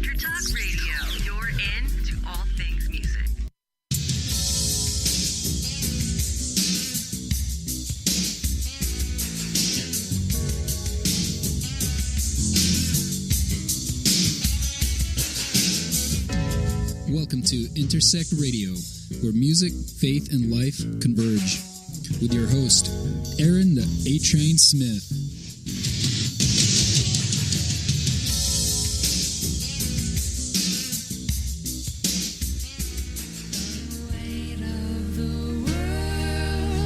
Electric Talk Radio. You're in to all things music. Welcome to Intersect Radio, where music, faith, and life converge. With your host, Aaron the A-Train Smith.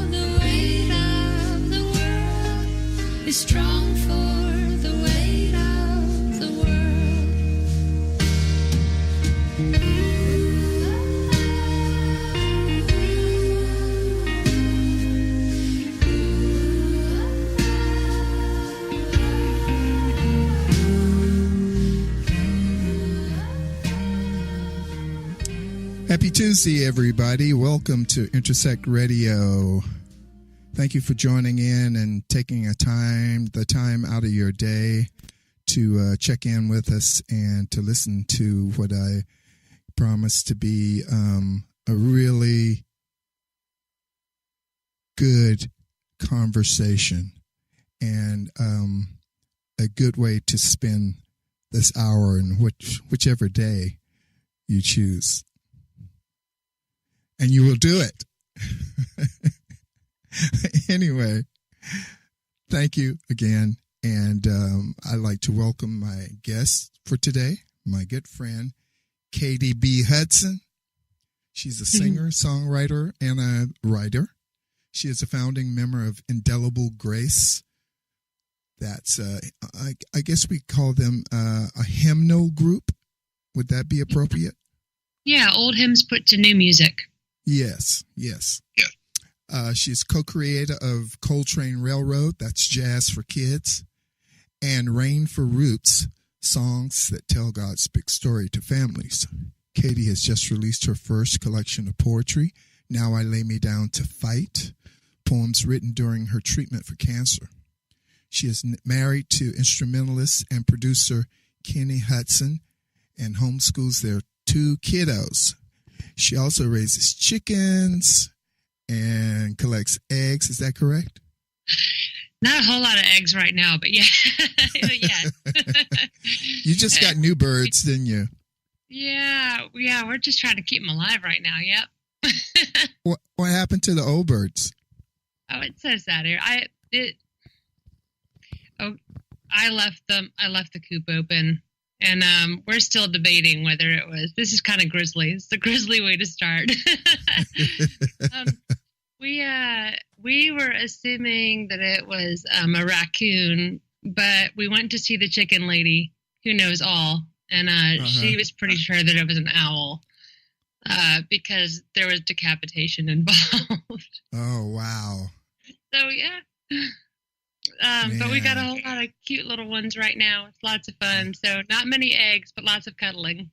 The weight of the world is strong for the weight of the world. Happy Tuesday, everybody. Welcome to Intersect Radio. Thank you for joining in and taking the time out of your day to check in with us and to listen to what I promise to be a really good conversation and a good way to spend this hour in whichever day you choose. And you will do it. Anyway, thank you again. And I'd like to welcome my guest for today, my good friend, Katy B. Hutson. She's a singer, songwriter, and a writer. She is a founding member of Indelible Grace. That's, I guess we call them a hymnal group. Would that be appropriate? Yeah, old hymns put to new music. Yes. She's co-creator of Coltrane Railroad, that's jazz for kids, and Rain for Roots, songs that tell God's big story to families. Katy has just released her first collection of poetry, Now I Lay Me Down to Fight, poems written during her treatment for cancer. She is married to instrumentalist and producer Kenny Hutson and homeschools their 2 kiddos. She also raises chickens and collects eggs. Is that correct? Not a whole lot of eggs right now, but yeah. Yes. You just got new birds, didn't you? Yeah, we're just trying to keep them alive right now, yep. What happened to the old birds? Oh, it's so sad here. I left the coop open. And we're still debating whether it was. This is kind of grisly. It's a grisly way to start. We were assuming that it was a raccoon, but we went to see the chicken lady who knows all, and she was pretty sure that it was an owl because there was decapitation involved. Oh, wow. So, yeah. But we got a whole lot of cute little ones right now. It's lots of fun. So not many eggs, but lots of cuddling.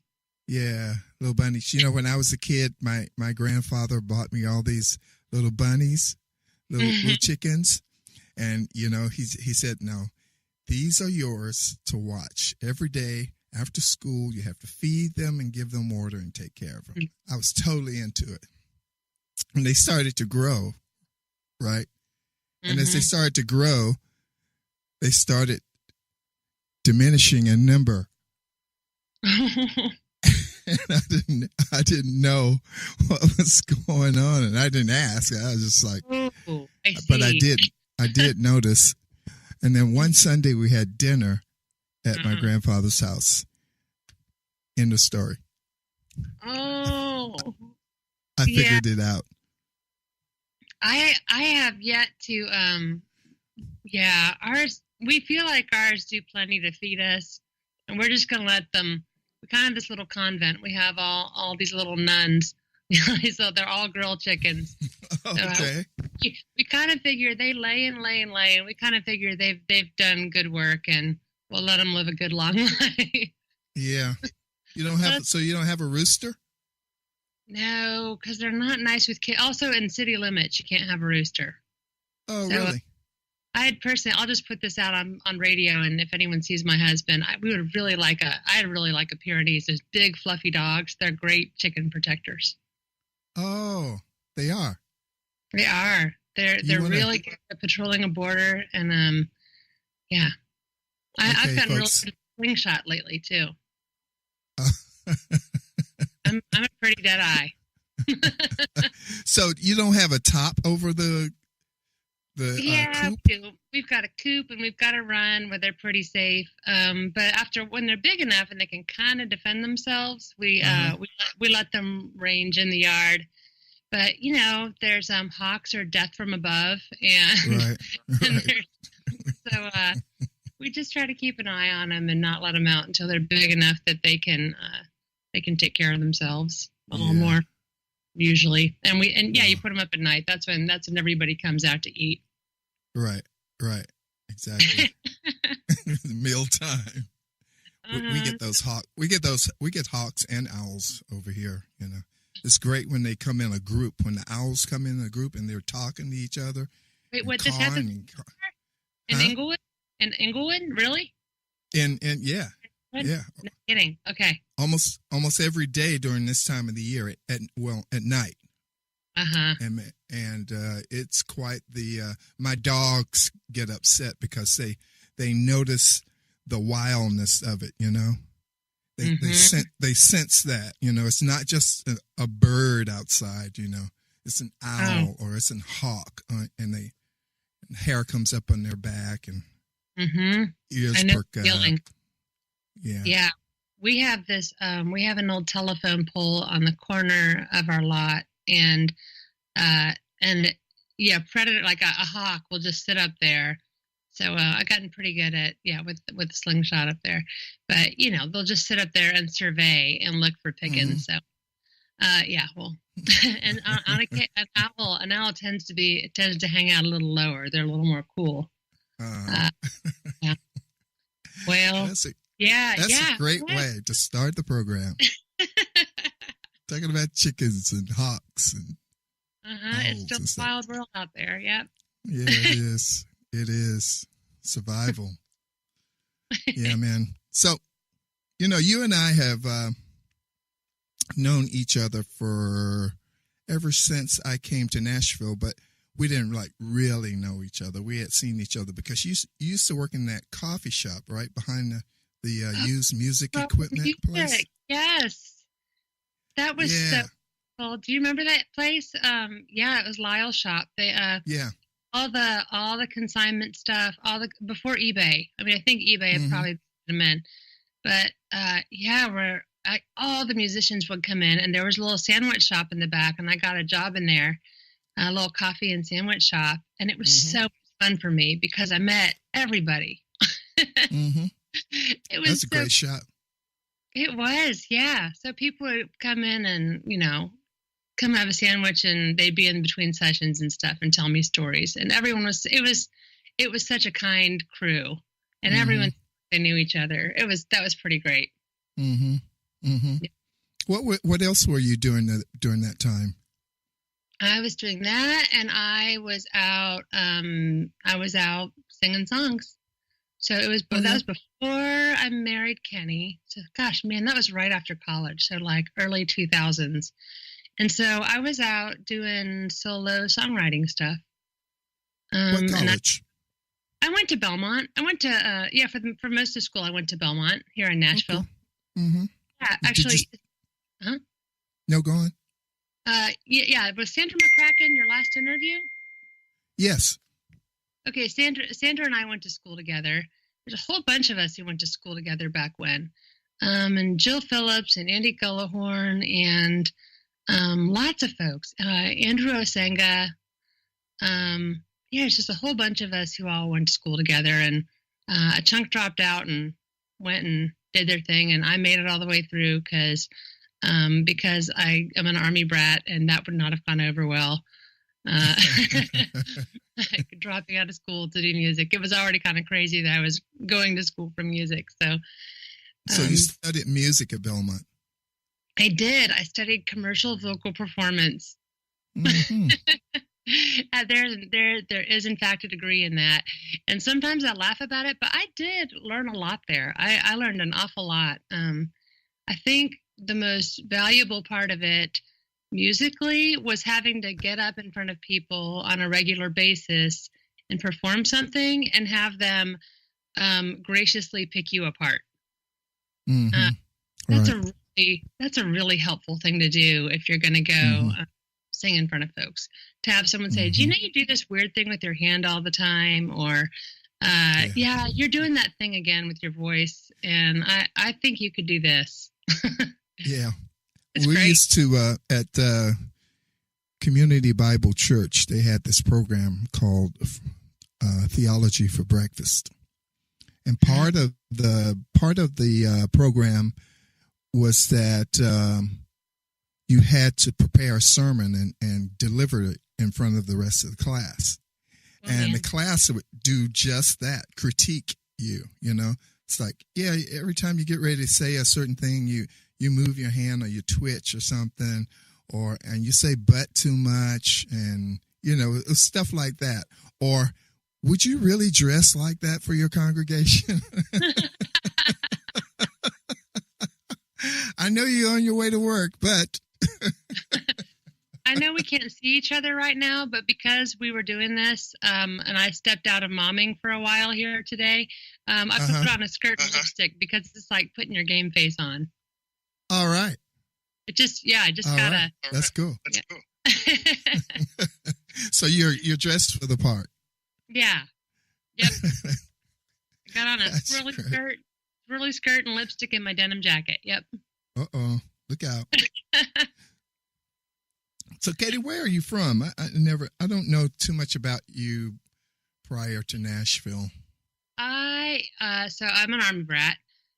Yeah, little bunnies. You know, when I was a kid, my grandfather bought me all these little bunnies, little chickens. And, you know, he said, no, these are yours to watch every day after school. You have to feed them and give them water and take care of them. I was totally into it. And they started to grow, right? And as they started to grow, they started diminishing in number. And I didn't know what was going on, and I didn't ask. I was just like, but I did notice. And then one Sunday we had dinner at my grandfather's house. End of story. Oh, I figured it out. I have yet to, ours, we feel like ours do plenty to feed us, and we're just going to let them, we're kind of this little convent. We have all these little nuns, so they're all girl chickens. Okay. So, we kind of figure they lay and we kind of figure they've done good work, and we'll let them live a good long life. Yeah. You don't have a rooster? No, because they're not nice with kids. Also, in city limits, you can't have a rooster. Oh, really? I'll just put this out on radio, and if anyone sees my husband, I'd really like a Pyrenees. Those big fluffy dogs. They're great chicken protectors. Oh, they are. They are. They're really good at patrolling a border, and yeah. I've gotten really good at slingshot lately too. I'm a pretty dead eye. So you don't have a top over the coop? We do. We've got a coop and we've got a run where they're pretty safe. But when they're big enough and they can kind of defend themselves, we let them range in the yard. But there's hawks or death from above, and, right. and so we just try to keep an eye on them and not let them out until they're big enough that they can take care of themselves a little more. Usually, you put them up at night. That's when everybody comes out to eat. Right, exactly. Meal time. We get those hawks. We get hawks and owls over here. It's great when they come in a group. When the owls come in a group and they're talking to each other. Wait, what? This happens in Inglewood? In Inglewood, really? And yeah. No kidding. Okay. Almost every day during this time of the year at night. And it's quite the my dogs get upset because they notice the wildness of it. They sense that. It's not just a bird outside. It's an owl or it's a hawk, and hair comes up on their back and ears perk up. Yeah. We have this. We have an old telephone pole on the corner of our lot, and predator like a hawk will just sit up there. So I've gotten pretty good at with the slingshot up there, but they'll just sit up there and survey and look for pickings. So and an owl tends to hang out a little lower. They're a little more cool. Yeah. Well. That's a great way to start the program. Talking about chickens and hawks and it's still a wild world out there. Yep. Yeah, it is. It is survival. Yeah, man. So, you and I have known each other for ever since I came to Nashville, but we didn't really know each other. We had seen each other because you used to work in that coffee shop right behind the used music equipment place. Yes, that was so cool. Do you remember that place? It was Lyle's shop. They all the consignment stuff, before eBay. I mean, I think eBay had probably put them in, but where all the musicians would come in, and there was a little sandwich shop in the back, and I got a job in there, a little coffee and sandwich shop, and it was so fun for me because I met everybody. That's a great shop. It was, yeah. So people would come in and, come have a sandwich, and they'd be in between sessions and stuff and tell me stories. And everyone it was such a kind crew, and everyone, they knew each other. That was pretty great. Yeah. What else were you doing during that time? I was doing that, and I was out singing songs. So that was before I married Kenny. So gosh, man, that was right after college. So like early 2000s. And so I was out doing solo songwriting stuff. What college? I went to Belmont. I went to for most of school I went to Belmont here in Nashville. Okay. Yeah, actually. No, go on. Was Sandra McCracken your last interview? Yes. Okay, Sandra and I went to school together. There's a whole bunch of us who went to school together back when. And Jill Phillips and Andy Gullahorn and lots of folks. Andrew Osenga. It's just a whole bunch of us who all went to school together. And a chunk dropped out and went and did their thing. And I made it all the way through because I am an Army brat, and that would not have gone over well. Dropping out of school to do music. It was already kind of crazy that I was going to school for music. So you studied music at Belmont? I did. I studied commercial vocal performance. There is in fact a degree in that, and sometimes I laugh about it, but I did learn a lot there. I learned an awful lot. I think the most valuable part of it musically was having to get up in front of people on a regular basis and perform something and have them graciously pick you apart. Mm-hmm. That's a really helpful thing to do if you're going to go sing in front of folks. To have someone say, "Do you know you do this weird thing with your hand all the time?" Or, "Yeah, you're doing that thing again with your voice, and I think you could do this." Yeah. It's we great. used to, at Community Bible Church, they had this program called Theology for Breakfast. And part of the program was that you had to prepare a sermon and deliver it in front of the rest of the class. And the class would do just that, critique you, you know. It's like, yeah, every time you get ready to say a certain thing, you move your hand or you twitch or something, and you say "but" too much, and, you know, stuff like that. Or, would you really dress like that for your congregation? I know you're on your way to work, but... I know we can't see each other right now, but because we were doing this, and I stepped out of momming for a while here today, I put on a skirt and lipstick because it's like putting your game face on. All right. I just All gotta. right. That's cool. Yeah. So you're dressed for the part. Yeah. Yep. I got on a That's swirly skirt and lipstick in my denim jacket. Yep. Uh-oh. Look out. So, Katy, where are you from? I don't know too much about you prior to Nashville. So I'm an Army brat.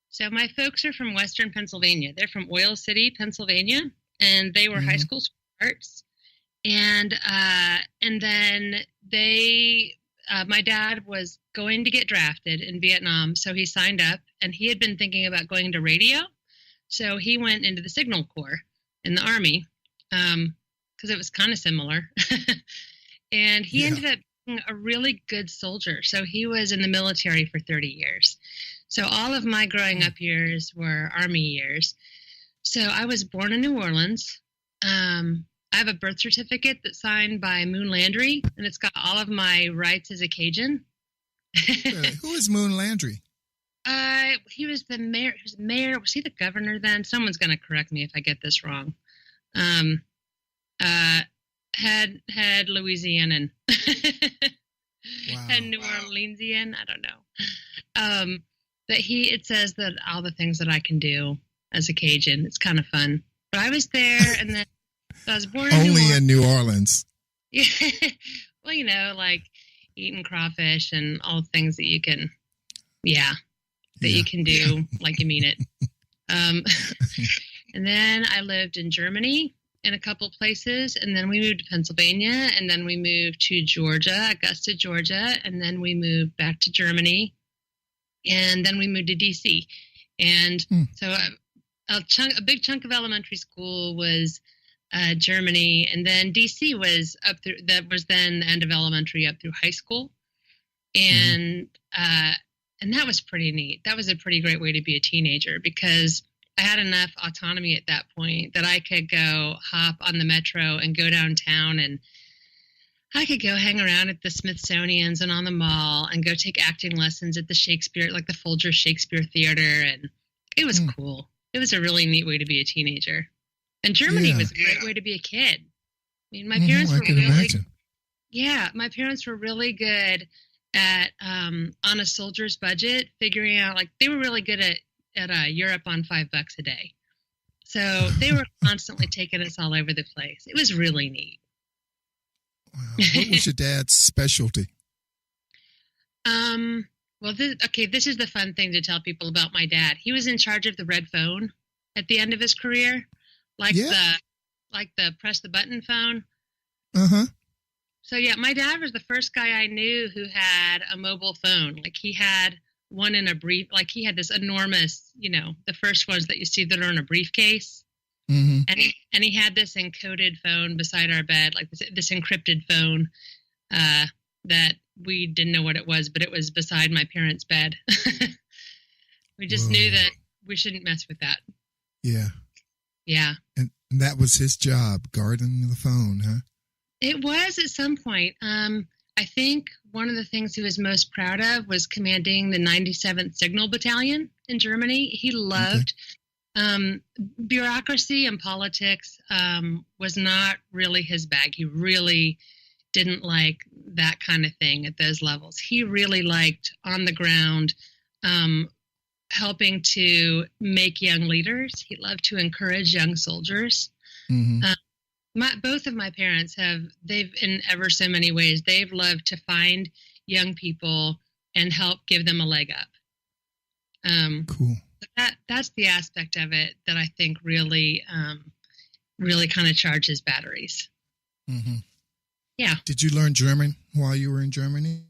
So my folks are from Western Pennsylvania. They're from Oil City, Pennsylvania, and they were high school sweethearts. And then my dad was going to get drafted in Vietnam, so he signed up, and he had been thinking about going to radio. So he went into the Signal Corps in the Army, because it was kind of similar. And he ended up being a really good soldier. So he was in the military for 30 years. So all of my growing up years were Army years. So I was born in New Orleans. I have a birth certificate that's signed by Moon Landry, and it's got all of my rights as a Cajun. Who is Moon Landry? He was the mayor. He was the mayor. Was he the governor then? Someone's going to correct me if I get this wrong. Had Louisianan. Wow. Had New Orleansian. I don't know. But it says that all the things that I can do as a Cajun. It's kind of fun. But I was there, and then I was born in New Orleans. Yeah. Well, you know, like eating crawfish and all the things that you can, you can do like you mean it. And then I lived in Germany in a couple places, and then we moved to Pennsylvania, and then we moved to Georgia, Augusta, Georgia, and then we moved back to Germany, and then we moved to DC. And so a big chunk of elementary school was Germany, and then DC was that was then the end of elementary up through high school. And that was pretty neat. That was a pretty great way to be a teenager, because I had enough autonomy at that point that I could go hop on the metro and go downtown, and I could go hang around at the Smithsonian's and on the mall and go take acting lessons at the Shakespeare, like the Folger Shakespeare Theater. And it was cool. It was a really neat way to be a teenager. And Germany was a great way to be a kid. I mean, my parents were my parents were really good at, on a soldier's budget, figuring out, like, they were really good at Europe on $5 a day. So they were constantly taking us all over the place. It was really neat. Wow. What was your dad's specialty? Well, this is the fun thing to tell people about my dad. He was in charge of the red phone at the end of his career, like the press the button phone. So my dad was the first guy I knew who had a mobile phone. Like, he had one in a brief, like he had this enormous, the first ones that you see that are in a briefcase. Mm-hmm. And he had this encoded phone beside our bed, like this encrypted phone that we didn't know what it was, but it was beside my parents' bed. We just knew that we shouldn't mess with that. Yeah. Yeah. And that was his job, guarding the phone, huh? It was at some point. I think one of the things he was most proud of was commanding the 97th Signal Battalion in Germany. He loved bureaucracy and politics was not really his bag. He really didn't like that kind of thing at those levels. He really liked on the ground, helping to make young leaders. He loved to encourage young soldiers. Mm-hmm. Both of my parents they've in ever so many ways, they've loved to find young people and help give them a leg up. Cool. That's the aspect of it that I think really kind of charges batteries. Mm-hmm. Yeah. Did you learn German while you were in Germany?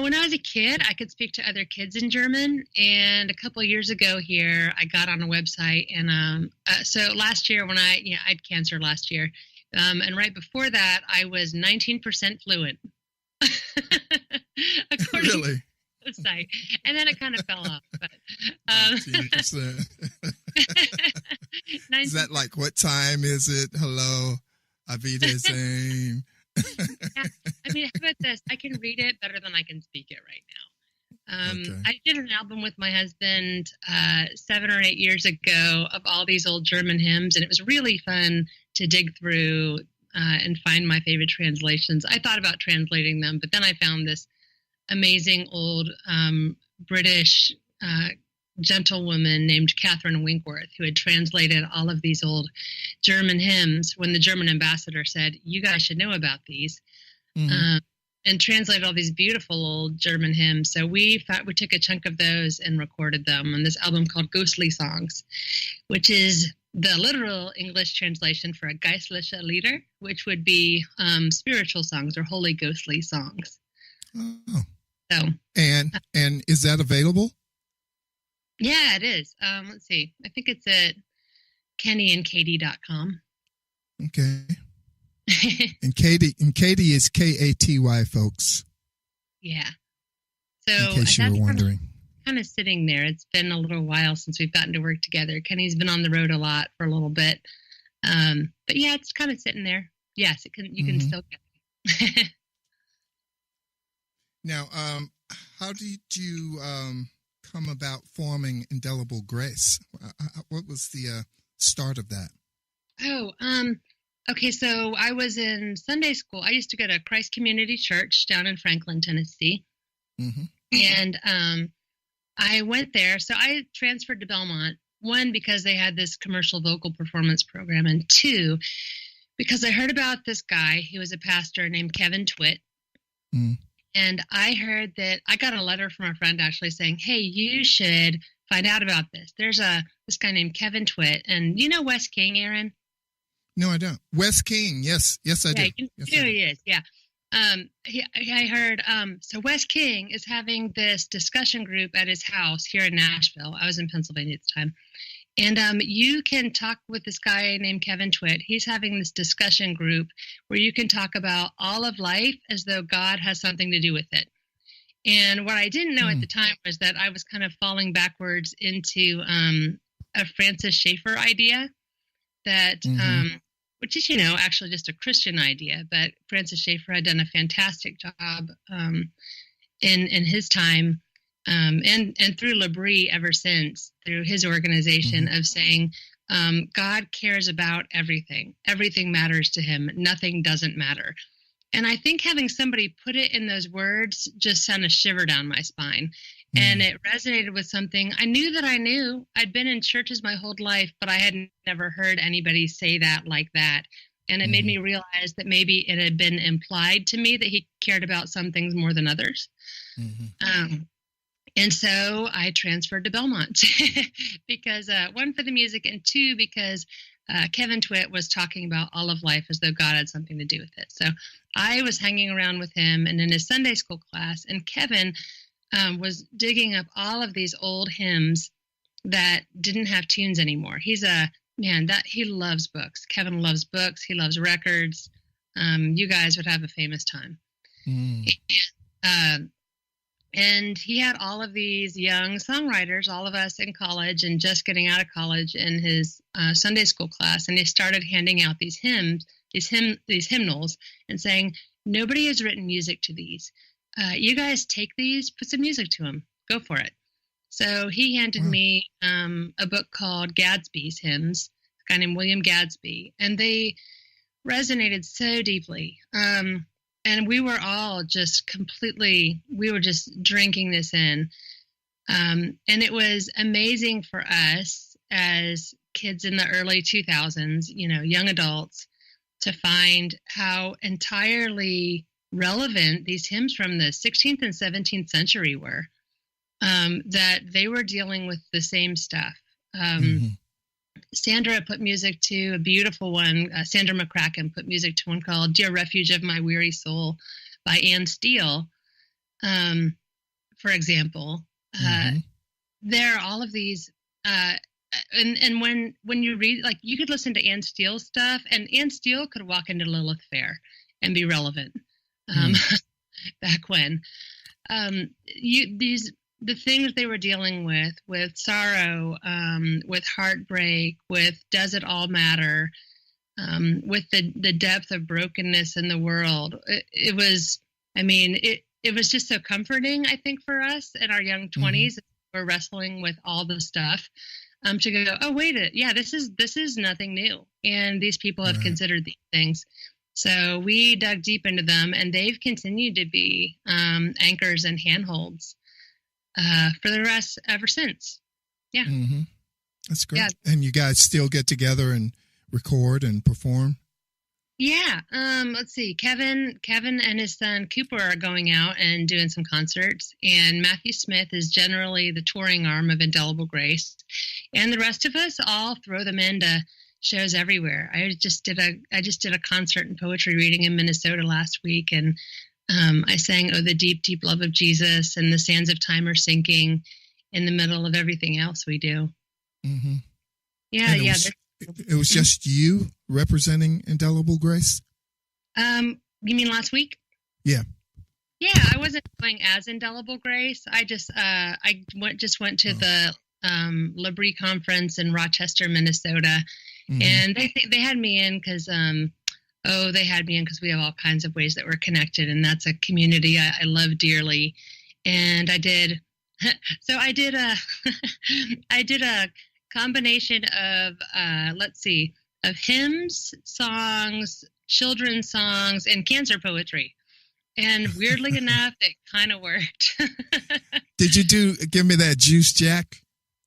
When I was a kid, I could speak to other kids in German. And a couple of years ago here, I got on a website. And so last year when I had cancer last year. And right before that, I was 19% fluent. According Really? to the site. And then it kind of fell off. But 19%. Is that like, what time is it? Hello, Auf Wiedersehen. Yeah. I mean, how about this? I can read it better than I can speak it right now. Okay. I did an album with my husband 7 or 8 years ago of all these old German hymns, and it was really fun to dig through and find my favorite translations. I thought about translating them, but then I found this amazing old British gentlewoman named Catherine Winkworth, who had translated all of these old German hymns when the German ambassador said, "You guys should know about these," and translated all these beautiful old German hymns. So we took a chunk of those and recorded them on this album called Ghostly Songs, which is the literal English translation for a geistliche Lieder, which would be spiritual songs or holy ghostly songs. Oh. So And is that available? yeah, it is. Let's see. I think it's at kennyandkaty.com. Okay. And Katy is Katy, folks. Yeah. So In case you were wondering. Kind of sitting there. It's been a little while since we've gotten to work together. Kenny's been on the road a lot for a little bit. But yeah, it's kind of sitting there. Yes, you can still get it. Now, how did you come about forming Indelible Grace? What was the start of that? Okay, so I was in Sunday school. I used to go to Christ Community Church down in Franklin, Tennessee. Mm-hmm. And I went there. So I transferred to Belmont, 1, because they had this commercial vocal performance program, and 2, because I heard about this guy. He was a pastor named Kevin Twitt. Mm. And I heard that I got a letter from a friend actually saying, "Hey, you should find out about this. There's this guy named Kevin Twitt." And you know Wes King, Aaron? No, I don't. Wes King, yes, I do. You know who he is, yeah. I heard, so Wes King is having this discussion group at his house here in Nashville. I was in Pennsylvania at the time. And you can talk with this guy named Kevin Twitt. He's having this discussion group where you can talk about all of life as though God has something to do with it. And what I didn't know at the time was that I was kind of falling backwards into a Francis Schaeffer idea that, which is, actually just a Christian idea. But Francis Schaeffer had done a fantastic job in his time. And through Labrie ever since, through his organization of saying, God cares about everything. Everything matters to him. Nothing doesn't matter. And I think having somebody put it in those words just sent a shiver down my spine. And it resonated with something I knew that I knew. I'd been in churches my whole life, but I had never heard anybody say that like that. And it made me realize that maybe it had been implied to me that he cared about some things more than others. And so I transferred to Belmont because 1, for the music, and 2, because Kevin Twitt was talking about all of life as though God had something to do with it. So I was hanging around with him and in his Sunday school class, and Kevin was digging up all of these old hymns that didn't have tunes anymore. He's a Man, that he loves books. Kevin loves books. He loves records. You guys would have a famous time. And he had all of these young songwriters, all of us in college and just getting out of college, in his Sunday school class. And he started handing out these hymns, these hymnals, and saying, nobody has written music to these. You guys take these, put some music to them. Go for it. So he handed me a book called Gadsby's Hymns, a guy named William Gadsby, and they resonated so deeply. And we were all just we were just drinking this in. And it was amazing for us as kids in the early 2000s, young adults, to find how entirely relevant these hymns from the 16th and 17th century were, that they were dealing with the same stuff. Sandra put music to a beautiful one. Sandra McCracken put music to one called Dear Refuge of My Weary Soul by Anne Steele, for example. There are all of these, and when you read, like, you could listen to Anne Steele stuff, and Anne Steele could walk into Lilith Fair and be relevant back when. The things they were dealing with sorrow, with heartbreak, with does it all matter, with the depth of brokenness in the world. It was just so comforting, I think, for us in our young 20s. We're wrestling with all the stuff, to go, oh, wait, this is nothing new. And these people have considered these things. So we dug deep into them, and they've continued to be anchors and handholds for the rest ever since. Yeah. That's great. Yeah. And you guys still get together and record and perform? Yeah. Let's see. Kevin and his son Cooper are going out and doing some concerts, and Matthew Smith is generally the touring arm of Indelible Grace, and the rest of us all throw them into shows everywhere. I just did a concert and poetry reading in Minnesota last week, and I sang "Oh, the Deep, Deep Love of Jesus" and "The Sands of Time Are Sinking" in the middle of everything else we do. Yeah, It was just you representing Indelible Grace? You mean last week? Yeah. Yeah, I wasn't going as Indelible Grace. I just went to the Libri conference in Rochester, Minnesota, and they had me in because we have all kinds of ways that we're connected, and that's a community I love dearly. And I did a combination of of hymns, songs, children's songs, and cancer poetry. And weirdly enough, it kind of worked. Did you give me that Juice Jack?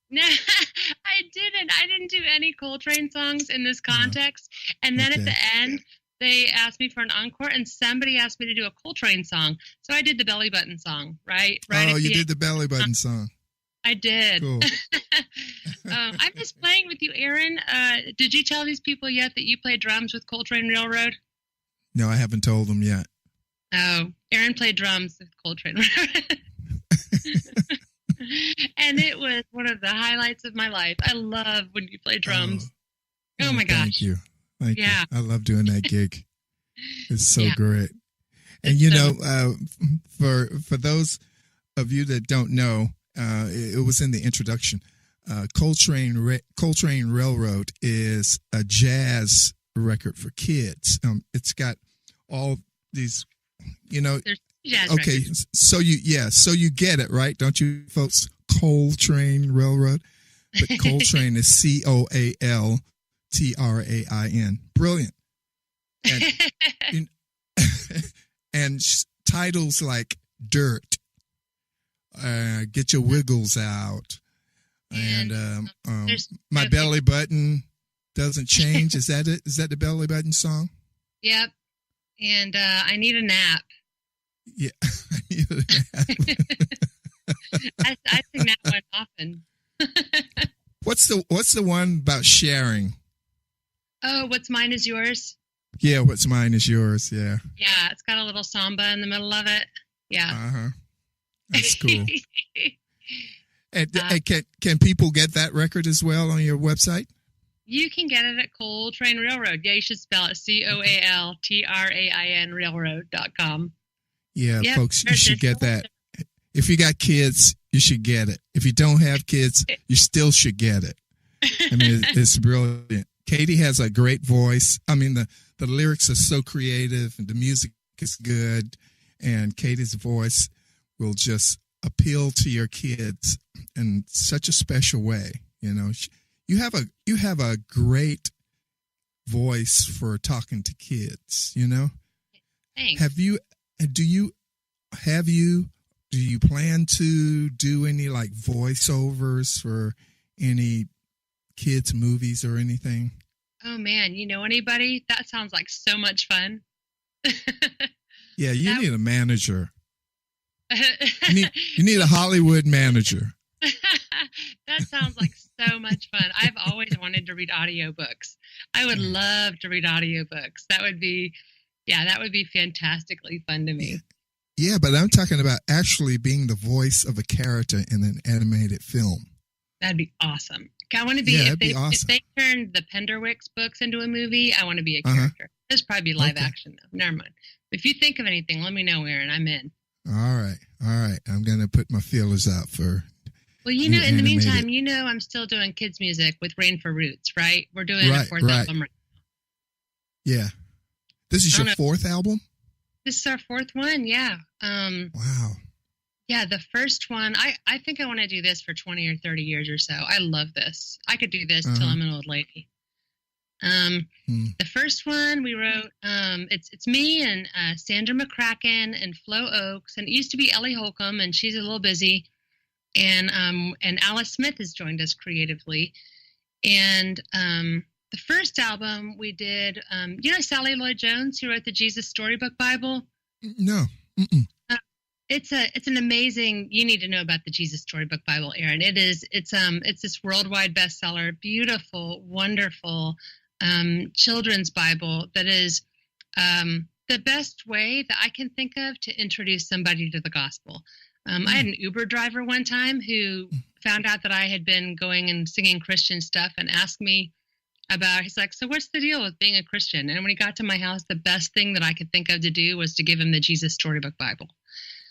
No, I didn't. I didn't do any Coltrane songs in this context. And then at the end, they asked me for an encore, and somebody asked me to do a Coltrane song. So I did the Belly Button song, right? Oh, you did the Belly Button song. I did. Cool. I miss playing with you, Aaron. Did you tell these people yet that you played drums with Coltrane Railroad? No, I haven't told them yet. Oh, Aaron played drums with Coltrane Railroad. And it was one of the highlights of my life. I love when you play drums. Oh my gosh. Thank you. Thank you. Yeah. I love doing that gig. It's so great. And for those of you that don't know, it was in the introduction. Coltrane Railroad is a jazz record for kids. It's got all these, There's jazz okay. records. So you get it, right? Don't you, folks? Coltrane Railroad, but Coltrane is COALTRAIN. Brilliant. And titles like Dirt. Get Your Wiggles Out, and My Belly Button Doesn't Change. Is that it? Is that the Belly Button song? Yep. And I Need a Nap. Yeah, I need a nap. I sing that one often. What's the one about sharing? Oh, What's Mine Is Yours. Yeah, What's Mine Is Yours. Yeah. Yeah, it's got a little samba in the middle of it. Yeah. That's cool. And can people get that record as well on your website? You can get it at Coltrane Railroad. Yeah, you should spell it COALTRAIN Railroad.com. Yeah, folks, you should get that. If you got kids, you should get it. If you don't have kids, you still should get it. I mean, it's brilliant. Katy has a great voice. I mean, the lyrics are so creative and the music is good. And Katy's voice will just appeal to your kids in such a special way. You know, you have a great voice for talking to kids, you know? Thanks. Do you plan to do any like voiceovers for any kids' movies or anything? Oh man, you know anybody? That sounds like so much fun. Yeah, you need a manager. You need a Hollywood manager. That sounds like so much fun. I've always wanted to read audiobooks. I would love to read audiobooks. That would be fantastically fun to me. Yeah, but I'm talking about actually being the voice of a character in an animated film. That'd be awesome. I want to be, if they turned the Penderwicks books into a movie, I want to be a character. This probably be live action though. Never mind. If you think of anything, let me know, Aaron. I'm in. All right. I'm going to put my feelers out for. Well, you know, in the meantime, you know, I'm still doing kids music with Rain for Roots, right? We're doing a fourth album right now. Yeah. This is your fourth album? This is our fourth one. Yeah. Wow. Yeah, the first one, I think I want to do this for 20 or 30 years or so. I love this. I could do this till I'm an old lady. The first one we wrote, it's me and Sandra McCracken and Flo Oakes, and it used to be Ellie Holcomb, and she's a little busy, and Alice Smith has joined us creatively. And the first album we did, you know Sally Lloyd Jones, who wrote the Jesus Storybook Bible? No. It's an amazing. You need to know about the Jesus Storybook Bible, Aaron. It's this worldwide bestseller, beautiful, wonderful children's Bible that is the best way that I can think of to introduce somebody to the gospel. I had an Uber driver one time who found out that I had been going and singing Christian stuff and asked me about. He's like, "So what's the deal with being a Christian?" And when he got to my house, the best thing that I could think of to do was to give him the Jesus Storybook Bible.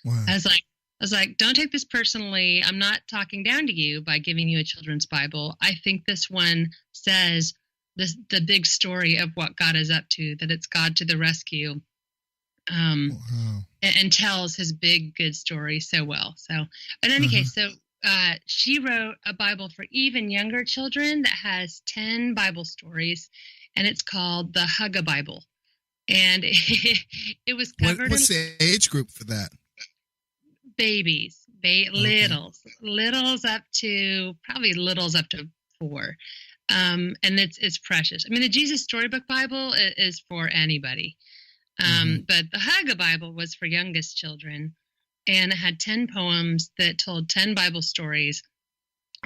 Wow. I was like, don't take this personally. I'm not talking down to you by giving you a children's Bible. I think this one says the big story of what God is up to, that it's God to the rescue, and tells his big, good story so well. So in any case, she wrote a Bible for even younger children that has 10 Bible stories, and it's called the Hugga Bible. And it was covered What's the age group for that? Babies, littles up to 4, and it's precious. I mean, the Jesus Storybook Bible is for anybody, but the Hugga Bible was for youngest children, and it had 10 poems that told 10 Bible stories,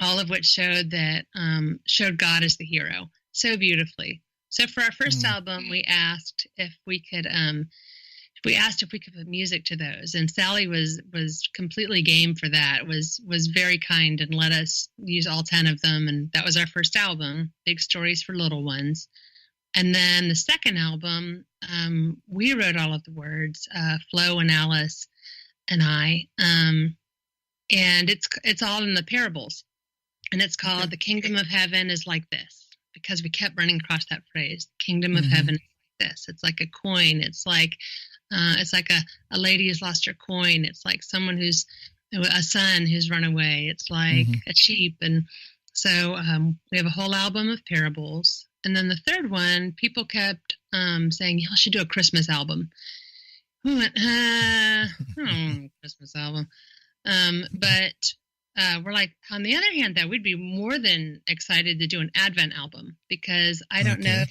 all of which showed God as the hero so beautifully. So for our first album, we asked if we could put music to those, and Sally was completely game for that. Was very kind and let us use all 10 of them, and that was our first album, Big Stories for Little Ones. And then the second album, we wrote all of the words, Flo and Alice and I, and it's all in the parables, and it's called The Kingdom of Heaven is Like This, because we kept running across that phrase, Kingdom of Heaven is like this. It's like a coin. It's like a lady who's lost her coin. It's like someone who's a son who's run away. It's like a sheep. And so we have a whole album of parables. And then the third one, people kept saying, y'all should do a Christmas album. We went, Christmas album. But we're like, on the other hand, though, we'd be more than excited to do an Advent album, because I don't know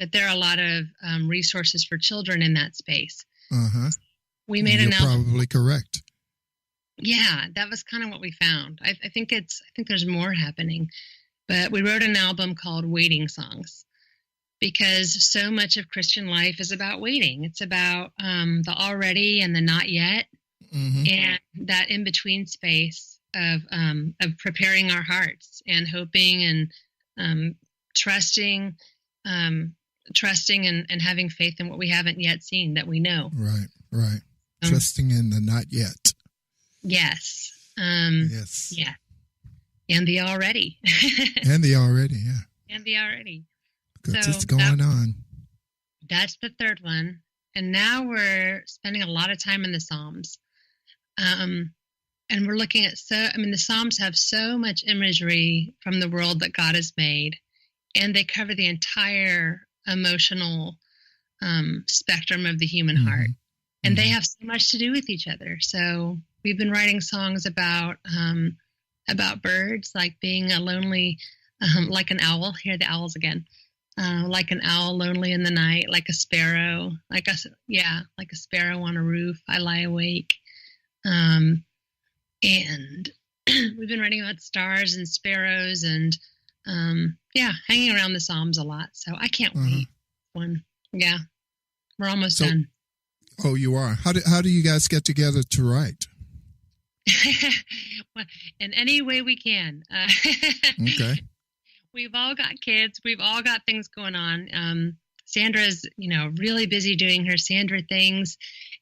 that there are a lot of resources for children in that space. We made an album. You're probably correct. Yeah, that was kind of what we found. I think there's more happening, but we wrote an album called Waiting Songs, because so much of Christian life is about waiting. It's about the already and the not yet, and that in between space of preparing our hearts and hoping and trusting and having faith in what we haven't yet seen that we know. Right. Trusting in the not yet. Yes. Yes. Yeah. And the already. And the already, yeah. And the already. Because So it's going on. That's the third one. And now we're spending a lot of time in the Psalms. And we're looking at the Psalms have so much imagery from the world that God has made, and they cover the entire emotional spectrum of the human heart. And they have so much to do with each other. So we've been writing songs about birds, like being a lonely, like an owl. Hear the owls again. Like an owl, lonely in the night, like a sparrow, like a sparrow on a roof. I lie awake. And we've been writing about stars and sparrows and, hanging around the Psalms a lot. So I can't wait. Yeah, we're almost done. Oh, you are. How do you guys get together to write? Well, in any way we can. Okay. We've all got kids. We've all got things going on. Sandra's, really busy doing her Sandra things.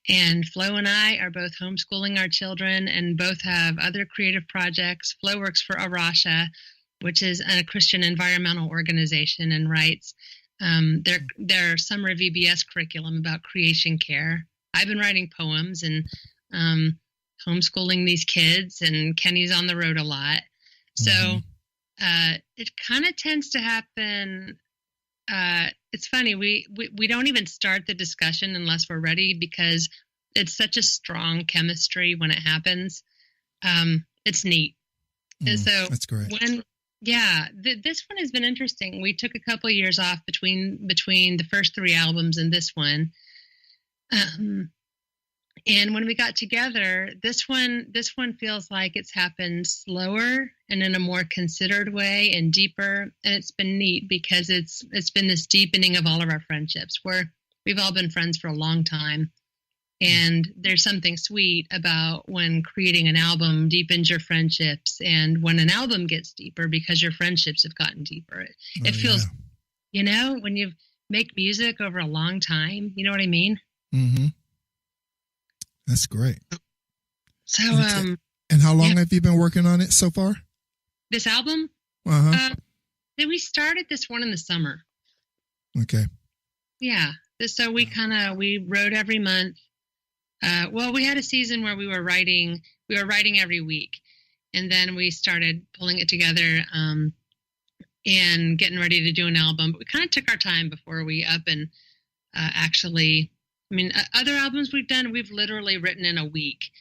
And Flo and I are both homeschooling our children and both have other creative projects. Flo works for Arasha, which is a Christian environmental organization, and writes their summer VBS curriculum about creation care. I've been writing poems and homeschooling these kids, and Kenny's on the road a lot. So it kind of tends to happen. It's funny. We don't even start the discussion unless we're ready, because it's such a strong chemistry when it happens. It's neat. And so that's great. This one has been interesting. We took a couple of years off between the first 3 albums and this one. And when we got together, this one feels like it's happened slower and in a more considered way and deeper. And it's been neat because it's been this deepening of all of our friendships, where we've all been friends for a long time. And there's something sweet about when creating an album deepens your friendships, and when an album gets deeper because your friendships have gotten deeper. It feels, when you make music over a long time, you know what I mean? Mm-hmm. That's great. So, and how long have you been working on it so far? This album? We started this one in the summer. Okay. Yeah. So we wrote every month. We had a season where we were writing every week, and then we started pulling it together and getting ready to do an album. But we kind of took our time before we up and actually. Other albums we've done, we've literally written in a week.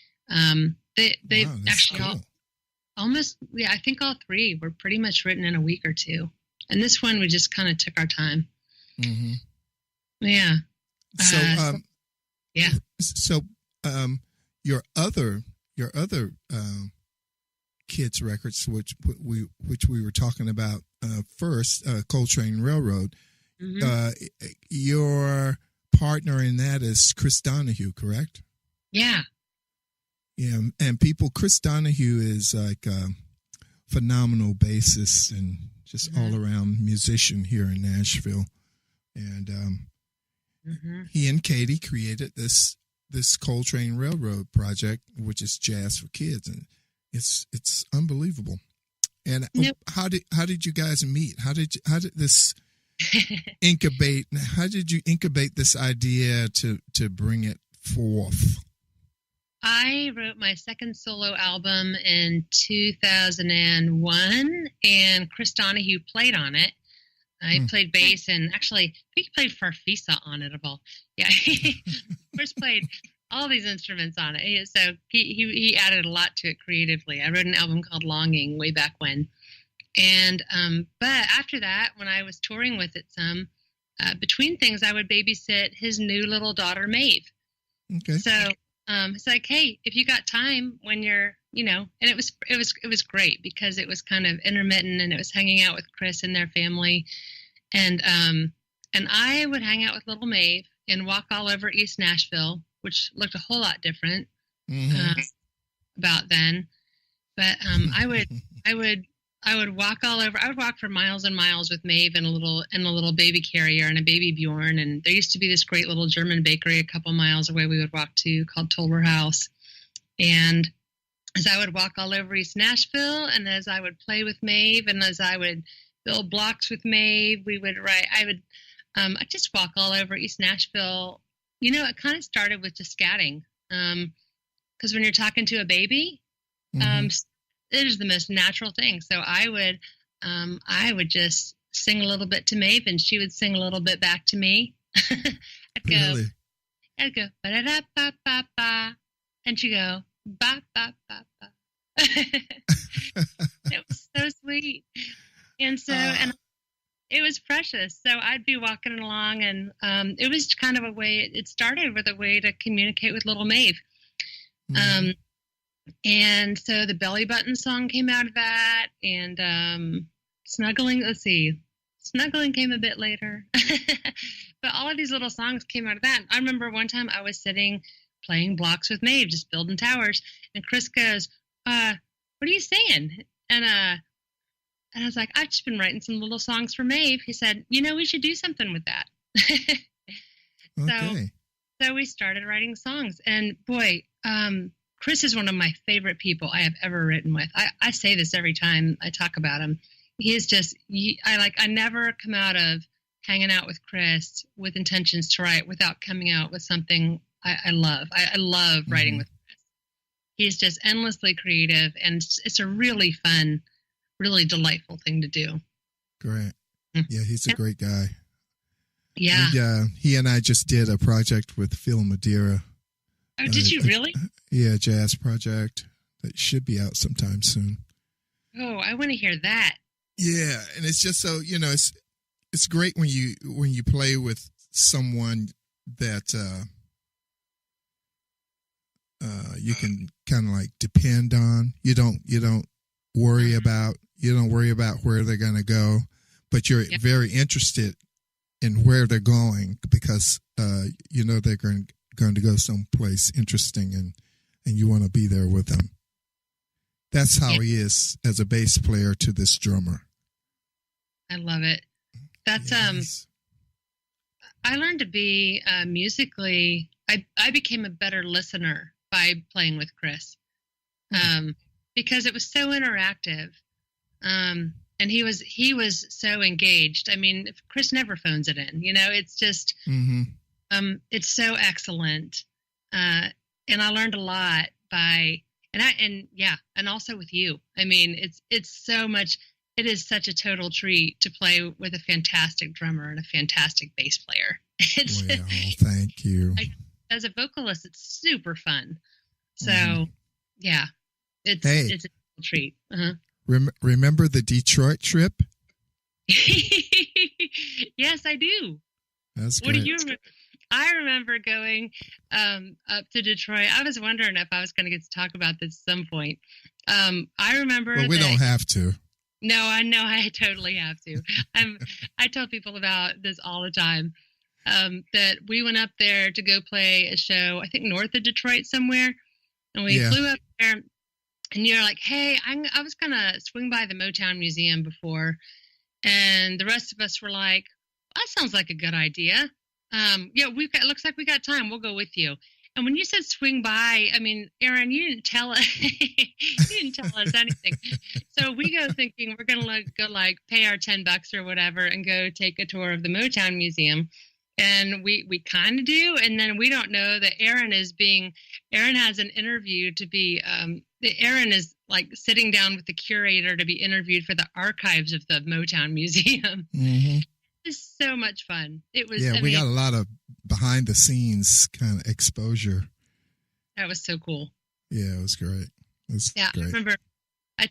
They've actually cool. Almost, I think all 3 were pretty much written in a week or 2. And this one, we just kind of took our time. Mm-hmm. Yeah. So your other kids records, which we were talking about first, Coltrane Railroad, your partner in that is Chris Donahue, correct? Yeah. Yeah, and Chris Donahue is like a phenomenal bassist and just all around musician here in Nashville. And he and Katy created this Coltrane Railroad project, which is jazz for kids, and it's unbelievable. And how did you guys meet? How did this incubate? How did you incubate this idea to bring it forth? I wrote my second solo album in 2001, and Chris Donahue played on it. He played bass, and actually, I think he played Farfisa on it of all. Yeah, he first played all these instruments on it. So he added a lot to it creatively. I wrote an album called Longing way back when. And but after that, when I was touring with it between things, I would babysit his new little daughter, Maeve. Okay. So it's like, hey, if you got time when you're, and it was great because it was kind of intermittent, and it was hanging out with Chris and their family, and I would hang out with little Maeve and walk all over East Nashville, which looked a whole lot different about then. But I would I would walk all over. I would walk for miles and miles with Maeve in a little baby carrier and a baby Bjorn. And there used to be this great little German bakery a couple miles away we would walk to called Tolber House. And as I would walk all over East Nashville, and as I would play with Maeve, and as I would build blocks with Maeve, we would write. I'd just walk all over East Nashville. You know, it kind of started with just scatting, because when you're talking to a baby, it is the most natural thing. So I would just sing a little bit to Maeve, and she would sing a little bit back to me. I'd go ba da da ba ba ba, and she'd go ba ba ba ba. It was so sweet, and it was precious. So I'd be walking along, and it was kind of a way. It started with a way to communicate with little Maeve. And so the Belly Button song came out of that, and Snuggling came a bit later. But all of these little songs came out of that. I remember one time I was sitting playing blocks with Maeve, just building towers, and Chris goes, what are you saying? And I was like, I've just been writing some little songs for Maeve. He said, we should do something with that. Okay. So we started writing songs, and boy, Chris is one of my favorite people I have ever written with. I say this every time I talk about him. He is just, I never come out of hanging out with Chris with intentions to write without coming out with something I love. I love writing with Chris. He's just endlessly creative, and it's a really fun, really delightful thing to do. Great. Yeah, he's a great guy. Yeah. He and I just did a project with Phil Madeira. Oh, did you really? Yeah, jazz project that should be out sometime soon. Oh, I want to hear that. Yeah, and it's just so it's great when you play with someone that you can kind of like depend on. You don't worry about where they're going to go, but you're very interested in where they're going because they're going to go someplace interesting, and you want to be there with them. That's how he is as a bass player to this drummer. I love it. That's I learned to be musically. I became a better listener by playing with Chris, because it was so interactive, and he was so engaged. I mean, Chris never phones it in. It's just. It's so excellent, and I learned a lot and also with you. I mean, it's so much. It is such a total treat to play with a fantastic drummer and a fantastic bass player. Thank you. As a vocalist, it's super fun. So, yeah, it's a total treat. Remember the Detroit trip? Yes, I do. That's great. What do you remember? I remember going up to Detroit. I was wondering if I was going to get to talk about this at some point. I remember. Well, we don't have to. No, I know I totally have to. I tell people about this all the time. That we went up there to go play a show, I think north of Detroit somewhere, and we flew up there. And you're like, hey, I was going to swing by the Motown Museum before, and the rest of us were like, that sounds like a good idea. It looks like we got time. We'll go with you. And when you said swing by, I mean, Aaron, you didn't tell us, anything. So we go thinking we're going to go pay our $10 or whatever and go take a tour of the Motown Museum. And we kind of do. And then we don't know that Aaron has an interview to be, Aaron is like sitting down with the curator to be interviewed for the archives of the Motown Museum. Mm-hmm. It's so much fun. It was. Yeah, we got a lot of behind the scenes kind of exposure. That was so cool. Yeah, it was great. Great. I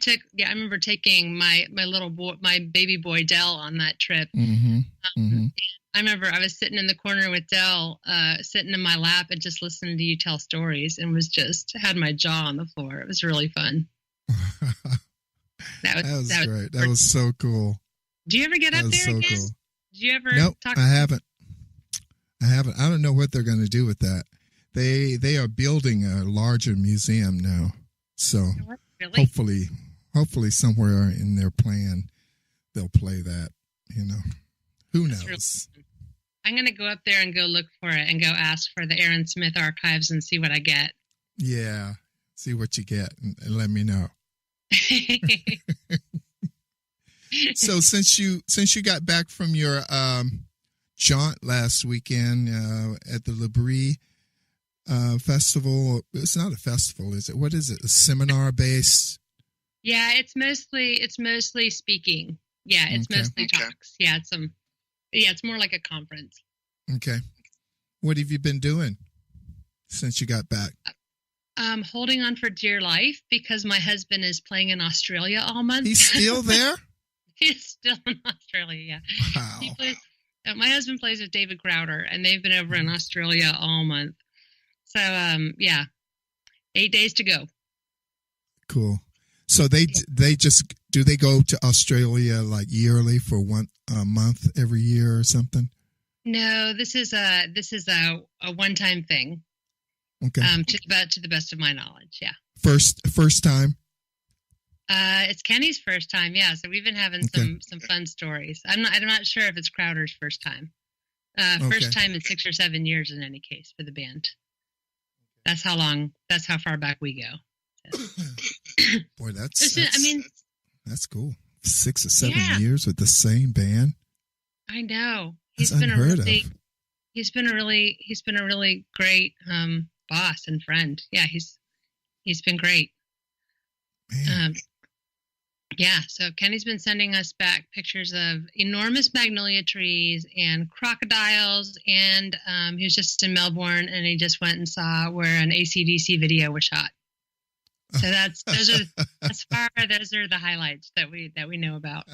remember taking my little boy, my baby boy Dell, on that trip. Mm-hmm. I remember I was sitting in the corner with Dell, sitting in my lap and just listening to you tell stories, and had my jaw on the floor. It was really fun. That was great. That was so cool. Do you ever get up there again? Cool. Did you ever? Nope, I haven't. I don't know what they're going to do with that. They are building a larger museum now, so really? hopefully hopefully somewhere in their plan they'll play that. Who That's knows? I'm going to go up there and go look for it and go ask for the Aaron Smith archives and see what I get. Yeah, see what you get and let me know. So since you got back from your jaunt last weekend at the Labrie festival, it's not a festival, is it? What is it? A seminar based? Yeah, it's mostly speaking. Yeah, it's mostly talks. Yeah, it's more like a conference. Okay. What have you been doing since you got back? Holding on for dear life because my husband is playing in Australia all month. He's still there? He's still in Australia, yeah. Wow. My husband plays with David Crowder, and they've been over in Australia all month. So, 8 days to go. Cool. So they just do they go to Australia like yearly for a month every year or something? No, this is a one-time thing. Okay. To the best of my knowledge, yeah. First time. It's Kenny's first time, yeah. So we've been having some fun stories. I'm not sure if it's Crowder's first time. First time in 6 or 7 years in any case for the band. That's how far back we go. So. Boy, that's cool. 6 or 7 years with the same band. I know. That's unheard of. He's been a really great boss and friend. Yeah, he's been great. Man. Yeah, so Kenny's been sending us back pictures of enormous magnolia trees and crocodiles, and he was just in Melbourne, and he just went and saw where an AC/DC video was shot. So those are the highlights that we know about.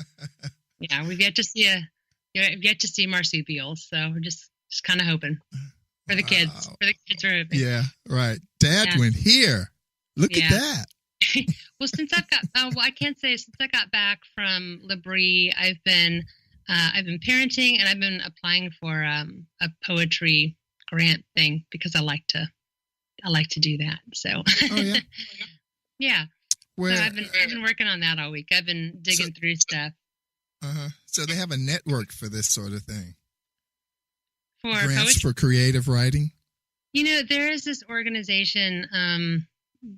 Yeah, we've yet to see marsupials, so we're just kind of hoping for the kids. For the kids, we're hoping. Yeah, right. Dad went here. Look at that. Well, since I can't say since I got back from Labrie, I've been parenting and I've been applying for a poetry grant thing because I like to do that. So, yeah. Where, so I've been working on that all week. I've been digging through stuff. So they have a network for this sort of thing. For grants poetry? For creative writing. There is this organization.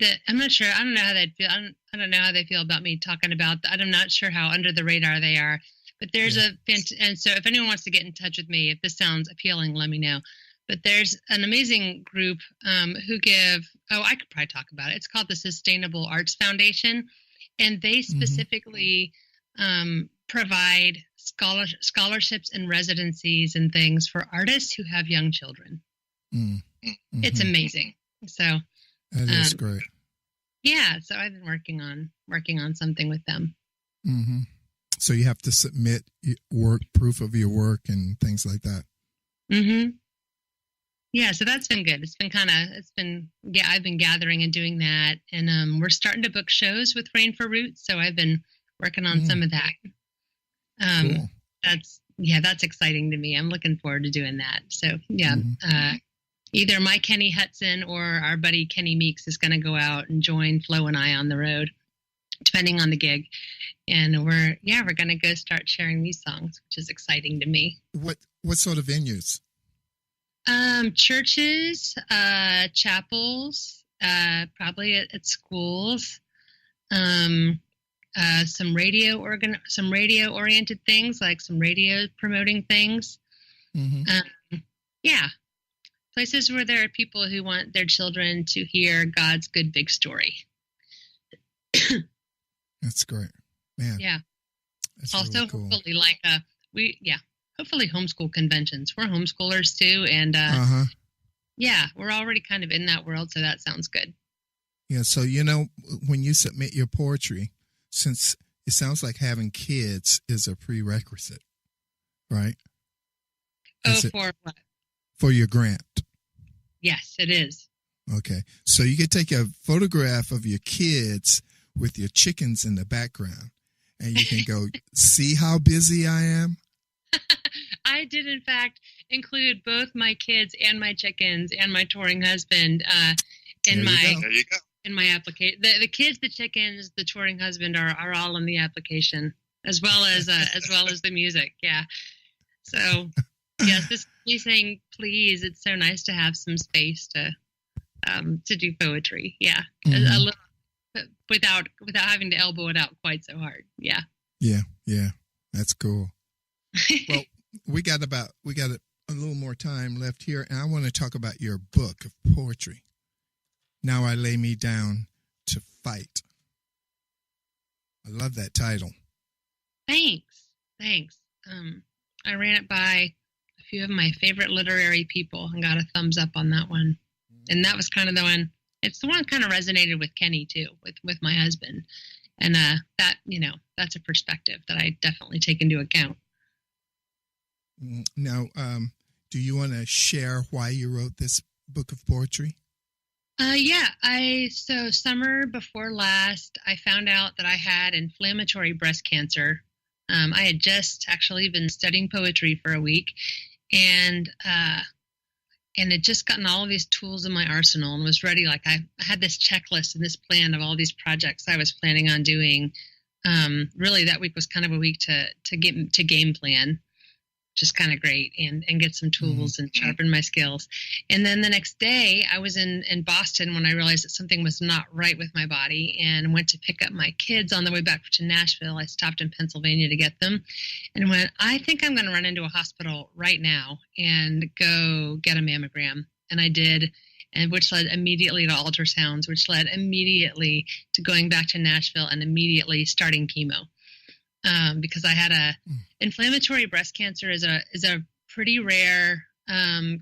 That I'm not sure. I don't know how they feel. I don't know how they feel about me talking about that. I'm not sure how under the radar they are. But there's and so if anyone wants to get in touch with me, if this sounds appealing, let me know. But there's an amazing group who give. I could probably talk about it. It's called the Sustainable Arts Foundation, and they specifically provide scholarships and residencies and things for artists who have young children. Mm-hmm. It's amazing. So. That is great. Yeah, so I've been working on something with them. Mm-hmm. So you have to submit proof of your work and things like that. Mm-hmm. Yeah, so that's been good. I've been gathering and doing that, and we're starting to book shows with Rain for Roots. So I've been working on some of that. Cool. That's exciting to me. I'm looking forward to doing that. So yeah. Either my Kenny Hutson or our buddy Kenny Meeks is going to go out and join Flo and I on the road, depending on the gig. And we're going to go start sharing these songs, which is exciting to me. What sort of venues? Churches, chapels, probably at schools, some radio oriented things, like some radio promoting things. Mm-hmm. Places where there are people who want their children to hear God's good big story. That's great, man. Yeah. That's also, really cool. Hopefully homeschool conventions. We're homeschoolers too, and we're already kind of in that world, so that sounds good. Yeah. So when you submit your poetry, since it sounds like having kids is a prerequisite, right? For what? For your grant. Yes, it is. Okay. So you could take a photograph of your kids with your chickens in the background, and you can go, see how busy I am? I did, in fact, include both my kids and my chickens and my touring husband in in my application. The kids, the chickens, the touring husband are all in the application, as well as the music. Yeah. So yes, this me saying please. It's so nice to have some space to do poetry. Yeah, a little, without having to elbow it out quite so hard. Yeah. Yeah. That's cool. Well, we got a little more time left here, and I want to talk about your book of poetry. Now I Lay Me Down to Fight. I love that title. Thanks. I ran it by a few of my favorite literary people and got a thumbs up on that one. And that was kind of the one. It's the one that kind of resonated with Kenny too, with my husband, and that that's a perspective that I definitely take into account. Now, do you want to share why you wrote this book of poetry? Yeah. So summer before last, I found out that I had inflammatory breast cancer. I had just actually been studying poetry for a week, and had just gotten all of these tools in my arsenal and was ready. Like I had this checklist and this plan of all these projects I was planning on doing. Really, that week was kind of a week to game plan, which is kind of great, and get some tools and sharpen my skills. And then the next day I was in Boston when I realized that something was not right with my body, and went to pick up my kids on the way back to Nashville. I stopped in Pennsylvania to get them and went, I think I'm going to run into a hospital right now and go get a mammogram. And I did, and which led immediately to ultrasounds, which led immediately to going back to Nashville and immediately starting chemo. Because I had inflammatory breast cancer is a pretty rare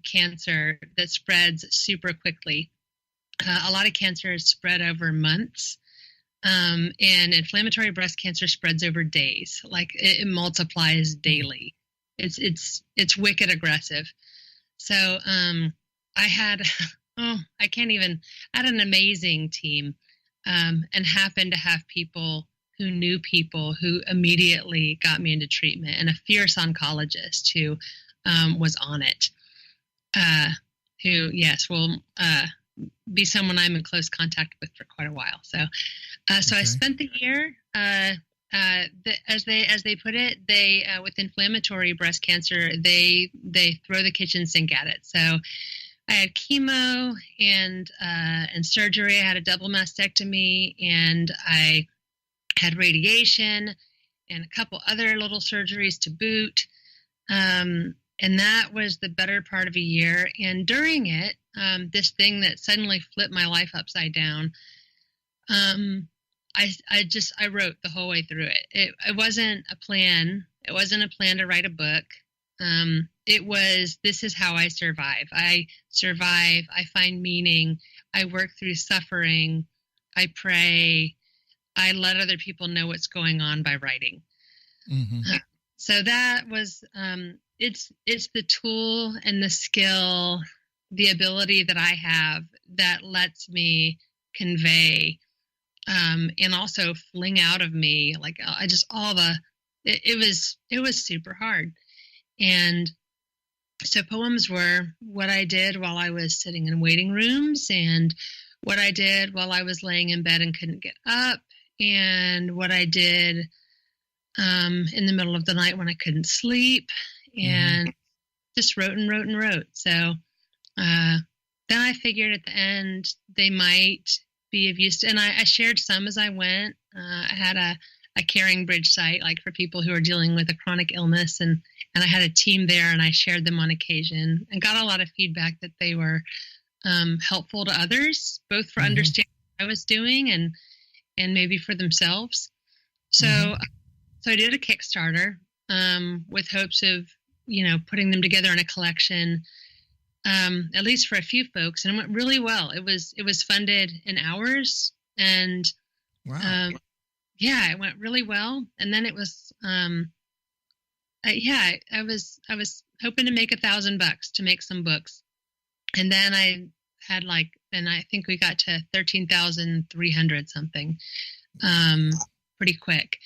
cancer that spreads super quickly. A lot of cancers spread over months, and inflammatory breast cancer spreads over days. Like it multiplies daily. It's wicked aggressive. So I had I had an amazing team, and happened to have people who knew people who immediately got me into treatment, and a fierce oncologist who was on it, who, yes, will be someone I'm in close contact with for quite a while. So I spent the year, as they put it, they with inflammatory breast cancer, they throw the kitchen sink at it. So I had chemo and surgery. I had a double mastectomy, and I had radiation and a couple other little surgeries to boot. And that was the better part of a year. And during it, this thing that suddenly flipped my life upside down, I wrote the whole way through it. It wasn't a plan. It wasn't a plan to write a book. It was, this is how I survive. I survive. I find meaning. I work through suffering. I pray. I let other people know what's going on by writing. So that was, it's the tool and the skill, the ability that I have that lets me convey, and also fling out of me, like it was super hard. And so poems were what I did while I was sitting in waiting rooms, and what I did while I was laying in bed and couldn't get up, and what I did in the middle of the night when I couldn't sleep, and just wrote and wrote and wrote. So then I figured at the end they might be of use. And I shared some as I went. I had a caring bridge site, like for people who are dealing with a chronic illness, and I had a team there, and I shared them on occasion and got a lot of feedback that they were helpful to others, both for understanding what I was doing and maybe for themselves. So I did a Kickstarter with hopes of, putting them together in a collection, at least for a few folks, and it went really well. It was funded in hours, and wow. It went really well. And then it was, I was hoping to make $1,000 to make some books, and then I had I think we got to 13,300 something, pretty quick.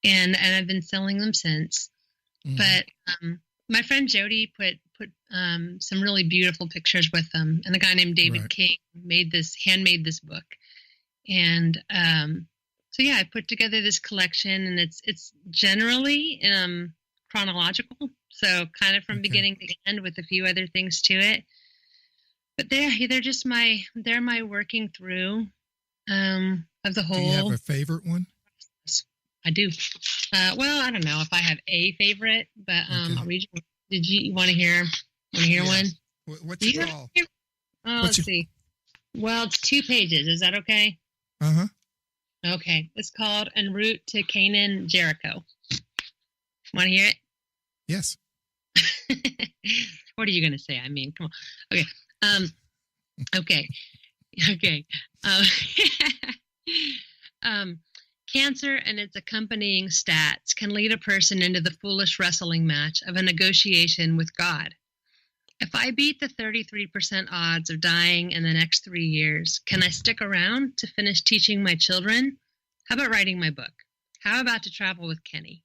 And I've been selling them since. But my friend Jody put some really beautiful pictures with them, and a guy named David King handmade this book. And so yeah, I put together this collection, and it's generally chronological, so kind of from beginning to end with a few other things to it. But they're just my working through of the whole. Do you have a favorite one? I do. Well, I don't know if I have a favorite, but I'll read you. Did you want to hear one? What's it called? Let's see. Well, it's 2 pages. Is that okay? Uh-huh. Okay. It's called En Route to Canaan, Jericho. Want to hear it? Yes. What are you going to say? I mean, come on. Okay. Okay. Cancer and its accompanying stats can lead a person into the foolish wrestling match of a negotiation with God. If I beat the 33% odds of dying in the next 3 years, can I stick around to finish teaching my children? How about writing my book? How about to travel with Kenny?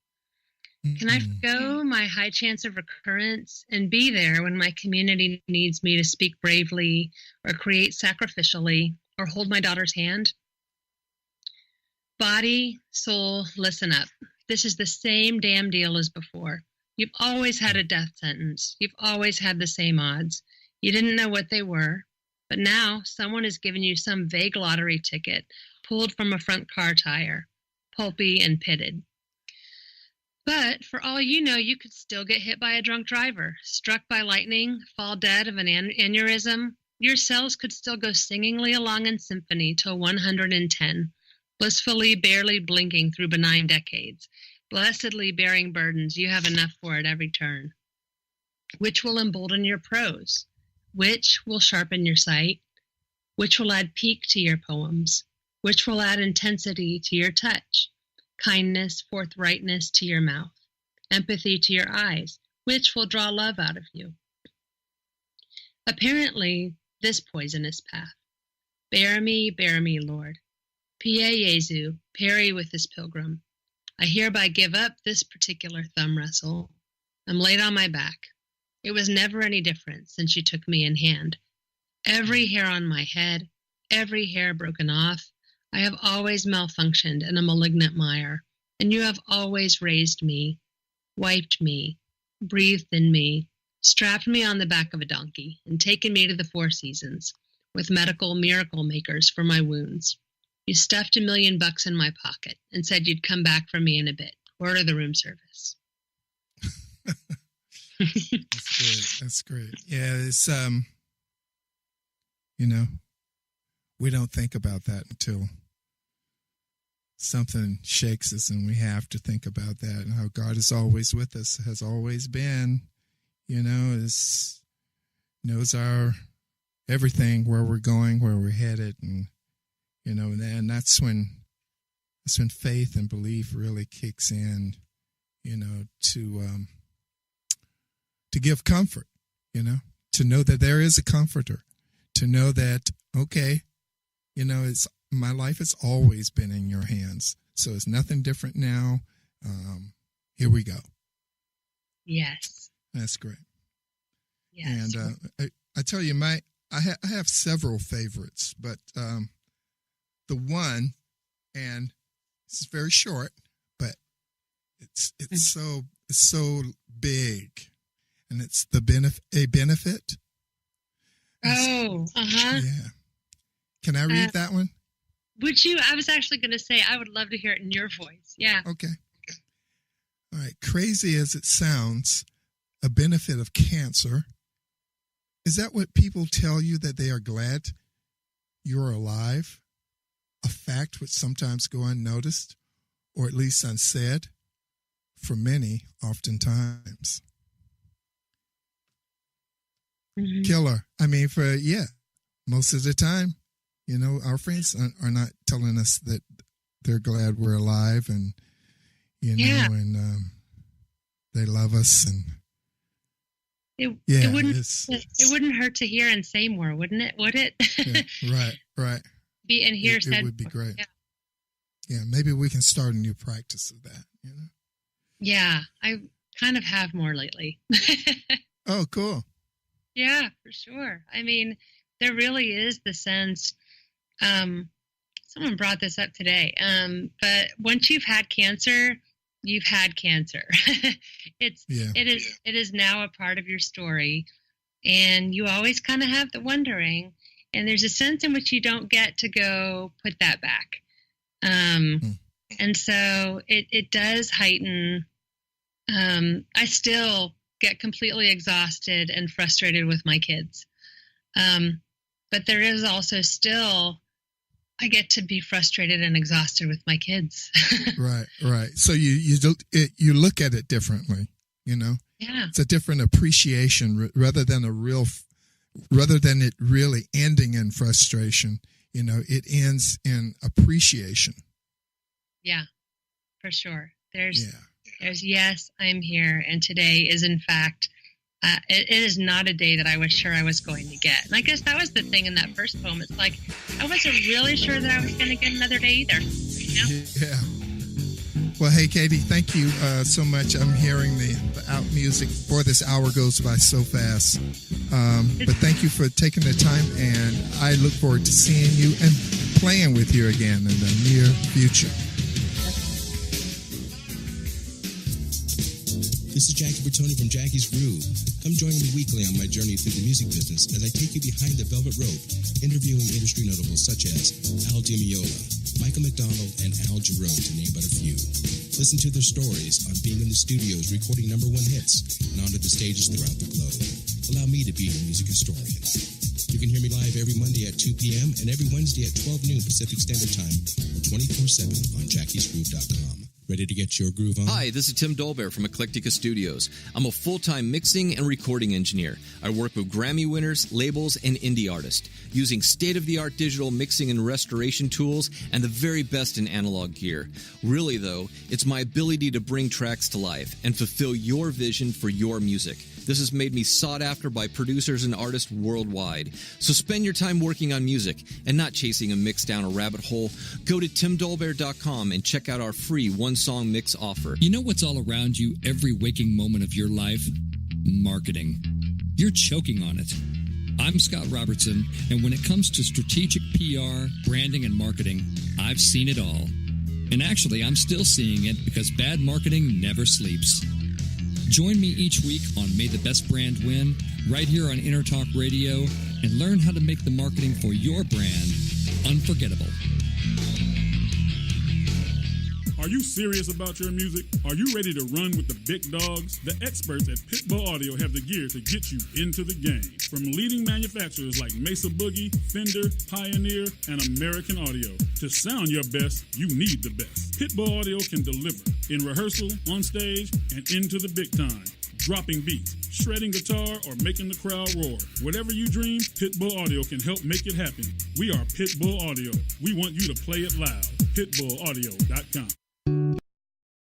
Can I forgo my high chance of recurrence and be there when my community needs me to speak bravely or create sacrificially or hold my daughter's hand? Body, soul, listen up. This is the same damn deal as before. You've always had a death sentence. You've always had the same odds. You didn't know what they were, but now someone has given you some vague lottery ticket pulled from a front car tire, pulpy and pitted. But for all you know, you could still get hit by a drunk driver, struck by lightning, fall dead of an aneurysm. Your cells could still go singingly along in symphony till 110, blissfully barely blinking through benign decades, blessedly bearing burdens you have enough for at every turn. Which will embolden your prose? Which will sharpen your sight? Which will add peak to your poems? Which will add intensity to your touch? Kindness, forthrightness to your mouth? Empathy to your eyes? Which will draw love out of you? Apparently, this poisonous path. Bear me, Lord. Pie Jesu, parry with this pilgrim. I hereby give up this particular thumb wrestle. I'm laid on my back. It was never any different since you took me in hand. Every hair on my head, every hair broken off, I have always malfunctioned in a malignant mire, and you have always raised me, wiped me, breathed in me, strapped me on the back of a donkey, and taken me to the Four Seasons, with medical miracle makers for my wounds. You stuffed $1 million in my pocket and said you'd come back for me in a bit. Order the room service. That's great. That's great. Yeah, it's we don't think about that until something shakes us, and we have to think about that and how God is always with us, has always been. Knows our everything, where we're going, where we're headed, and and that's when faith and belief really kicks in, to give comfort, to know that there is a comforter, to know that, okay, it's my life has always been in your hands. So it's nothing different now. Here we go. Yes. That's great. Yes. And I tell you, I have several favorites, but the one, and it's very short, but it's so big, and it's a benefit. Oh, uh-huh. Yeah. Can I read that one? Would you? I was actually going to say I would love to hear it in your voice. Yeah. Okay. All right. Crazy as it sounds, a benefit of cancer. Is that what people tell you, that they are glad you're alive? A fact which sometimes go unnoticed, or at least unsaid, for many, oftentimes. Mm-hmm. Killer. I mean, most of the time, our friends are not telling us that they're glad we're alive, and, and they love us, and it wouldn't hurt to hear and say more, wouldn't it? Would it? Yeah, right. Be and hear said. It would be great. Yeah, maybe we can start a new practice of that. Yeah, I kind of have more lately. Oh, cool. Yeah, for sure. I mean, there really is the sense, someone brought this up today. But once you've had cancer, you've had cancer. It is now a part of your story, and you always kind of have the wondering. And there's a sense in which you don't get to go put that back. And so it does heighten. I still get completely exhausted and frustrated with my kids. But there is also still, I get to be frustrated and exhausted with my kids. Right. So you look at it differently, Yeah. It's a different appreciation rather than it really ending in frustration. It ends in appreciation. Yeah, for sure. There's yes, I'm here, and today is in fact. It is not a day that I was sure I was going to get. And I guess that was the thing in that first poem. It's like, I wasn't really sure that I was going to get another day either. Yeah. Well, hey, Katy, thank you so much. I'm hearing the out music. Boy, this hour goes by so fast. But thank you for taking the time, and I look forward to seeing you and playing with you again in the near future. This is Jackie Bertoni from Jackie's Groove. Come join me weekly on my journey through the music business as I take you behind the velvet rope, interviewing industry notables such as Al Di Meola, Michael McDonald, and Al Jarreau, to name but a few. Listen to their stories on being in the studios recording #1 hits and onto the stages throughout the globe. Allow me to be your music historian. You can hear me live every Monday at 2 p.m. and every Wednesday at 12 noon Pacific Standard Time or 24/7 on jackiesgroove.com. Ready to get your groove on? Hi, this is Tim Dolbear from Eclectica Studios. I'm a full-time mixing and recording engineer. I work with Grammy winners, labels, and indie artists, using state-of-the-art digital mixing and restoration tools and the very best in analog gear. Really, though, it's my ability to bring tracks to life and fulfill your vision for your music. This has made me sought after by producers and artists worldwide. So spend your time working on music and not chasing a mix down a rabbit hole. Go to timdolbear.com and check out our free one-song mix offer. You know what's all around you every waking moment of your life? Marketing. You're choking on it. I'm Scott Robertson, and when it comes to strategic PR, branding, and marketing, I've seen it all. And actually, I'm still seeing it because bad marketing never sleeps. Join me each week on May the Best Brand Win, right here on Intertalk Radio, and learn how to make the marketing for your brand unforgettable. Are you serious about your music? Are you ready to run with the big dogs? The experts at Pitbull Audio have the gear to get you into the game. From leading manufacturers like Mesa Boogie, Fender, Pioneer, and American Audio. To sound your best, you need the best. Pitbull Audio can deliver in rehearsal, on stage, and into the big time. Dropping beats, shredding guitar, or making the crowd roar. Whatever you dream, Pitbull Audio can help make it happen. We are Pitbull Audio. We want you to play it loud. Pitbullaudio.com.